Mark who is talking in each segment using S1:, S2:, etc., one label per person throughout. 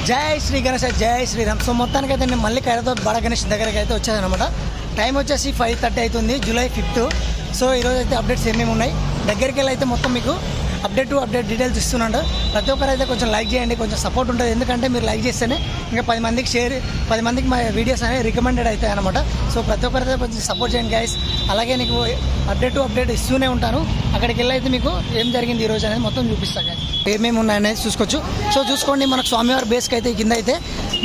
S1: జై శ్రీ గణేష్, జై శ్రీరామ్. సో మొత్తానికైతే నేను మళ్ళీ ఖైరతాబాద్ బడా గణేష్ దగ్గరికి అయితే వచ్చానమాట. టైం వచ్చేసి 5:30 అవుతుంది, జూలై 5th. సో ఈరోజు అయితే అప్డేట్స్ ఏమేమి ఉన్నాయి దగ్గరికి వెళ్ళి అయితే మొత్తం మీకు అప్డేట్ డీటెయిల్స్ ఇస్తున్నాడు. ప్రతి ఒక్కరు అయితే కొంచెం లైక్ చేయండి, కొంచెం సపోర్ట్ ఉంటుంది. ఎందుకంటే మీరు లైక్ చేస్తేనే ఇంకా 10 మందికి 10 మందికి మా వీడియోస్ అనేవి రికమెండెడ్ అవుతాయి అనమాట. సో ప్రతి ఒక్కరైతే కొంచెం సపోర్ట్ చేయండి గైస్. అలాగే నీకు అప్డేట్ ఇస్తూనే ఉంటాను. అక్కడికి వెళ్ళి అయితే మీకు ఏం జరిగింది ఈరోజు అనేది మొత్తం చూపిస్తాను గైస్. ఏమేమి ఉన్నాయనేది చూసుకోవచ్చు. సో చూసుకోండి, మనకు స్వామివారి బేస్కి అయితే కింద అయితే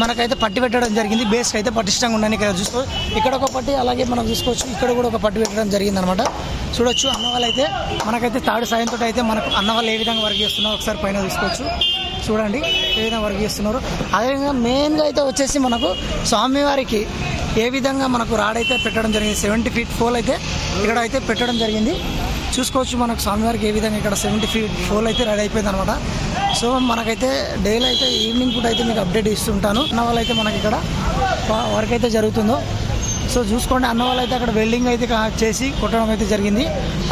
S1: మనకైతే పట్టి పెట్టడం జరిగింది. బేస్కి అయితే పటిష్టంగా ఉండని ఇక్కడ చూసుకో, ఇక్కడ ఒక పట్టి, అలాగే మనం చూసుకోవచ్చు ఇక్కడ కూడా ఒక పట్టి పెట్టడం జరిగింది అనమాట. చూడొచ్చు అన్నవాళ్ళు అయితే మనకైతే తాడు సాయంతో అయితే మనకు అన్నవాళ్ళు ఏ విధంగా వర్క్ చేస్తున్నారో ఒకసారి పైన చూసుకోవచ్చు. చూడండి ఏ విధంగా వర్క్ చేస్తున్నారు. అదేవిధంగా మెయిన్గా అయితే వచ్చేసి మనకు స్వామివారికి ఏ విధంగా మనకు రాడైతే పెట్టడం జరిగింది. 70 feet పోల్ అయితే ఇక్కడ అయితే పెట్టడం జరిగింది. చూసుకోవచ్చు మనకు స్వామివారికి ఏ విధంగా ఇక్కడ 70 feet పోల్ అయితే రెడీ అయిపోయింది అనమాట. సో మనకైతే డైలీ అయితే ఈవినింగ్ పూట అయితే మీకు అప్డేట్ ఇస్తుంటాను. అన్న వాళ్ళు అయితే మనకి ఇక్కడ వర్క్ అయితే జరుగుతుందో సో చూసుకోండి. అన్న వాళ్ళు అయితే అక్కడ వెల్డింగ్ అయితే చేసి కొట్టడం అయితే జరిగింది.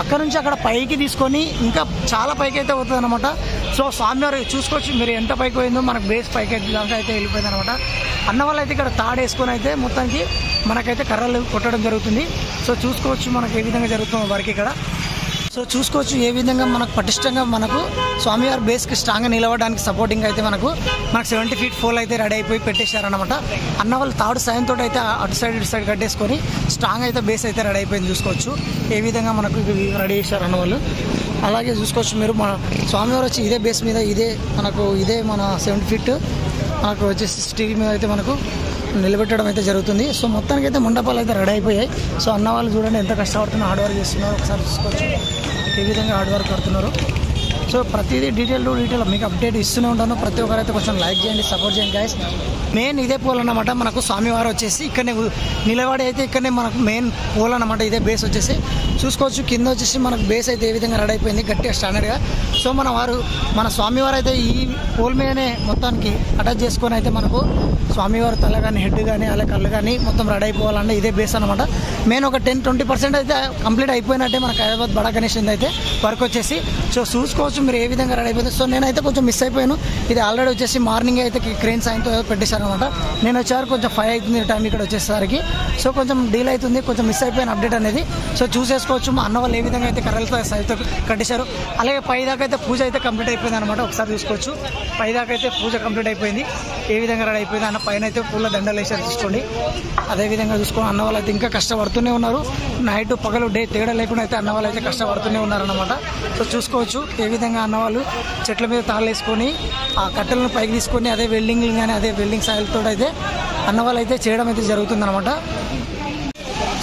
S1: అక్కడ నుంచి అక్కడ పైకి తీసుకొని ఇంకా చాలా పైకి అయితే అవుతుంది అనమాట. సో స్వామివారు చూసుకోవచ్చు మీరు ఎంత పైకి పోయిందో, మనకు బేస్ పైకి అయితే దాకా అయితే వెళ్ళిపోయింది అనమాట. అన్న వాళ్ళు అయితే ఇక్కడ తాడేసుకొని అయితే మొత్తానికి మనకైతే కర్రలు కొట్టడం జరుగుతుంది. సో చూసుకోవచ్చు మనకు ఏ విధంగా జరుగుతుందో వర్క్ ఇక్కడ. సో చూసుకోవచ్చు ఏ విధంగా మనకు పటిష్టంగా మనకు స్వామివారి బేస్కి స్ట్రాంగ్గా నిలవడానికి సపోర్టింగ్ అయితే మనకు 70 feet పోల్ అయితే రెడీ అయిపోయి పెట్టేశారనమాట. అన్న వాళ్ళు తాడు సాయంతో అయితే అటు సైడ్ ఇటు సైడ్ కట్టేసుకొని స్ట్రాంగ్ అయితే బేస్ అయితే రెడీ అయిపోయింది. చూసుకోవచ్చు ఏ విధంగా మనకు రెడీ చేశారు అన్న వాళ్ళు. అలాగే చూసుకోవచ్చు మీరు మన స్వామివారు వచ్చి ఇదే బేస్ మీద ఇదే మన 70 feet మనకు వచ్చేసి స్టీల్ మీద అయితే మనకు నిలబెట్టడం అయితే జరుగుతుంది. సో మొత్తానికి అయితే మండపాలు అయితే రెడీ అయిపోయాయి. సో అన్న వాళ్ళు చూడండి ఎంత కష్టపడుతున్నారు, హార్డ్ వర్క్ చేస్తున్నారు. ఒకసారి చూసుకోవచ్చు ఏ విధంగా హార్డ్ వర్క్ పడుతున్నారు. సో ప్రతిదీ డీటెయిల్ మీకు అప్డేట్ ఇస్తూనే ఉంటాను. ప్రతి ఒక్కరైతే కొంచెం లైక్ చేయండి, సపోర్ట్ చేయండి గైస్. మెయిన్ ఇదే పోల్ అన్నమాట. మనకు స్వామివారు వచ్చేసి ఇక్కడనే నిలబడి అయితే ఇక్కడనే మనకు మెయిన్ పోల్ అన్నమాట. ఇదే బేస్ వచ్చేసి చూసుకోవచ్చు. కింద వచ్చేసి మనకు బేస్ అయితే ఏ విధంగా రెడీ అయిపోయింది గట్టిగా స్టాండర్డ్గా. సో మన స్వామివారు అయితే ఈ పోల్ మీదనే మొత్తానికి అటాచ్ చేసుకొని అయితే మనకు స్వామివారు తల కానీ హెడ్ కానీ అలా కళ్ళు కానీ మొత్తం రెడీ అయిపోవాలంటే ఇదే బేస్ అనమాట. మెయిన్ ఒక 10-20% అయితే కంప్లీట్ అయిపోయినట్టే మన ఖైరతాబాద్ బడా గణేష్ అయితే వర్క్ వచ్చేసి. సో చూసుకోవచ్చు మీరు ఏ విధంగా రెడీ అయిపోతుంది. సో నేనైతే కొంచెం మిస్ అయిపోయాను. ఇది ఆల్రెడీ వచ్చేసి మార్నింగ్ అయితే క్రేన్ సాయంతో పెట్టేశారు అనమాట. నేను వచ్చారు కొంచెం 5 అవుతుంది టైం ఇక్కడ వచ్చేసరికి. సో కొంచెం డీల్ అవుతుంది, కొంచెం మిస్ అయిపోయిన అప్డేట్ అనేది. సో చూసేసుకోవచ్చు మా అన్న వాళ్ళు ఏ విధంగా అయితే కర్రలతో సాయంతో కట్టేశారు. అలాగే పైదాకా అయితే పూజ అయితే కంప్లీట్ అయిపోయింది అనమాట. ఒకసారి చూసుకోవచ్చు పైదాకా అయితే పూజ కంప్లీట్ అయిపోయింది. ఏ విధంగా రెడీ అయిపోయింది అన్న పైన అయితే పూల దండలు వేసారు చూసుకోండి. అదేవిధంగా చూసుకోండి అన్న వాళ్ళు అయితే ఇంకా కష్టపడుతూనే ఉన్నారు. నైట్ పగలు డే తేడా లేకుండా అయితే అన్న వాళ్ళు అయితే కష్టపడుతూనే ఉన్నారన్నమాట. సో చూసుకోవచ్చు ఏ విధంగా అన్నవాళ్ళు చెట్ల మీద తాళేసుకొని ఆ కట్టెలను పైకి తీసుకొని అదే వెల్డింగ్ కానీ అదే వెల్డింగ్ సాయిల్తో అయితే అన్నవాళ్ళు అయితే చేయడం అయితే జరుగుతుందన్నమాట.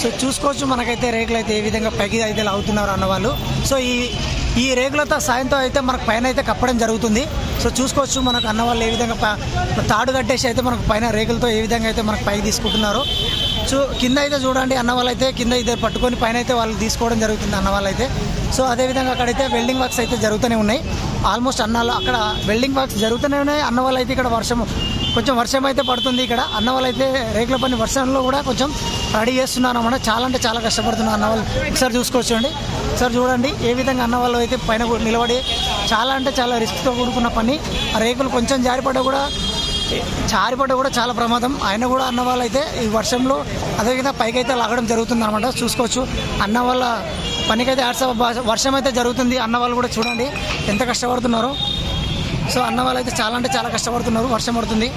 S1: సో చూసుకోవచ్చు మనకైతే రేకులు అయితే ఏ విధంగా పైకి అయితే లాగుతున్నారు అన్నవాళ్ళు. సో ఈ రేకులతో సాయంతో అయితే మనకు పైన అయితే కప్పడం జరుగుతుంది. సో చూసుకోవచ్చు మనకు అన్నవాళ్ళు ఏ విధంగా తాడు కట్టేసి అయితే మనకు పైన రేకులతో ఏ విధంగా అయితే మనకు పైకి తీసుకుంటున్నారు. సో కింద అయితే చూడండి అన్నవాళ్ళు అయితే కింద ఇద్దరు పట్టుకొని పైన అయితే వాళ్ళు తీసుకోవడం జరుగుతుంది అన్నవాళ్ళు అయితే. సో అదేవిధంగా అక్కడైతే వెల్డింగ్ వర్క్స్ అయితే జరుగుతూనే ఉన్నాయి. ఆల్మోస్ట్ అన్నాళ్ళు అక్కడ వెల్డింగ్ వర్క్స్ జరుగుతూనే ఉన్నాయి. అన్నవాళ్ళు అయితే ఇక్కడ కొంచెం వర్షం అయితే పడుతుంది. ఇక్కడ అన్నవాళ్ళు అయితే రేకుల పని వర్షంలో కూడా కొంచెం రెడీ చేస్తున్నారు అన్నమాట. చాలా అంటే చాలా కష్టపడుతున్నారు అన్నవాళ్ళు. ఒకసారి చూసుకోవచ్చండి, ఒకసారి చూడండి ఏ విధంగా అన్నవాళ్ళు అయితే పైన నిలబడి చాలా అంటే చాలా రిస్క్తో కూడుకున్న పని. ఆ రేకులు కొంచెం జారిపడ్డా కూడా చాలా ప్రమాదం. ఆయన కూడా అన్న వాళ్ళు అయితే ఈ వర్షంలో అదేవిధంగా పైకి అయితే లాగడం జరుగుతుంది అనమాట. చూసుకోవచ్చు అన్న వాళ్ళ పనికైతే వర్షం అయితే జరుగుతుంది. అన్న వాళ్ళు కూడా చూడండి ఎంత కష్టపడుతున్నారో. సో అన్న వాళ్ళు అయితే చాలా అంటే చాలా కష్టపడుతున్నారు, వర్షం పడుతుంది.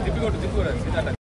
S2: తిప్పి కొట్టు